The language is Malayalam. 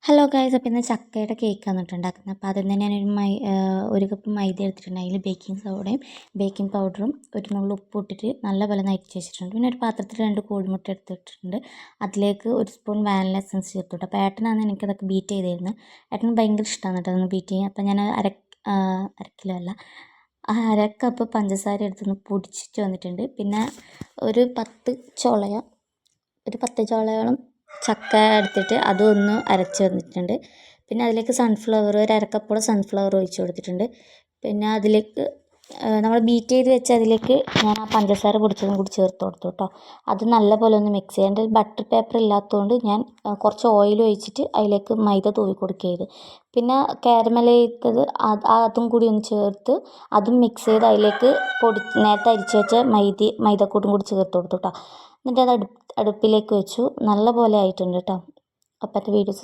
ഹലോ ഗായ്സ്, അപ്പോൾ ഇന്ന് ചക്കയുടെ കേക്കാണ് ഉണ്ടാക്കുന്നത്. അപ്പോൾ അതിന് ഒരു കപ്പ് മൈദ എടുത്തിട്ടുണ്ട്. അതിൽ ബേക്കിംഗ് സോഡയും ബേക്കിംഗ് പൗഡറും ഒരു നുള്ളു ഉപ്പ് ഇട്ടിട്ട് നല്ലപോലെ നയിച്ച് വെച്ചിട്ടുണ്ട്. പിന്നെ ഒരു പാത്രത്തിൽ 2 കോഴിമുട്ട എടുത്തിട്ടുണ്ട്. അതിലേക്ക് 1 സ്പൂൺ വാനില എസൻസ് ചേർത്തിട്ട്. അപ്പോൾ ഏട്ടനാണ് എനിക്കതൊക്കെ ബീറ്റ് ചെയ്ത് തരുന്നത്. ഏട്ടന് ഭയങ്കര ഇഷ്ടമാണ് കേട്ടോ അതൊന്ന് ബീറ്റ് ചെയ്യാൻ. അപ്പോൾ ഞാൻ അര കിലോ അല്ല, അര കപ്പ് പഞ്ചസാര എടുത്തൊന്ന് പൊടിച്ചിട്ട് വന്നിട്ടുണ്ട്. പിന്നെ ഒരു 10 ചോളയോളം ചക്ക എടുത്തിട്ട് അതൊന്ന് അരച്ച് വന്നിട്ടുണ്ട്. പിന്നെ അതിലേക്ക് ഒരു അരക്കപ്പോളം സൺഫ്ലവർ ഒഴിച്ച് കൊടുത്തിട്ടുണ്ട്. പിന്നെ അതിലേക്ക് നമ്മൾ ബീറ്റ് ചെയ്ത് വെച്ച് അതിലേക്ക് ഞാൻ ആ പഞ്ചസാര പൊടിച്ചതും കൂടി ചേർത്ത് കൊടുത്തു കേട്ടോ. അത് നല്ലപോലെ ഒന്ന് മിക്സ് ചെയ്യാം. എൻ്റെ ബട്ടർ പേപ്പർ ഇല്ലാത്തതുകൊണ്ട് ഞാൻ കുറച്ച് ഓയിൽ ഒഴിച്ചിട്ട് അതിലേക്ക് മൈദ തൂവി കൊടുക്കുകയത്. പിന്നെ കാരമൽ ചെയ്തത് അതും കൂടി ഒന്ന് ചേർത്ത് അതും മിക്സ് ചെയ്ത് അതിലേക്ക് നേരത്തെ അരിച്ച് വെച്ച മൈദക്കൂട്ടും കൂടി ചേർത്ത് കൊടുത്തു കേട്ടോ. എന്നിട്ട് അത് അടുപ്പിലേക്ക് വെച്ചു. നല്ല പോലെ ആയിട്ടുണ്ട് കേട്ടോ. അപ്പോഴത്തെ വീഡിയോസ്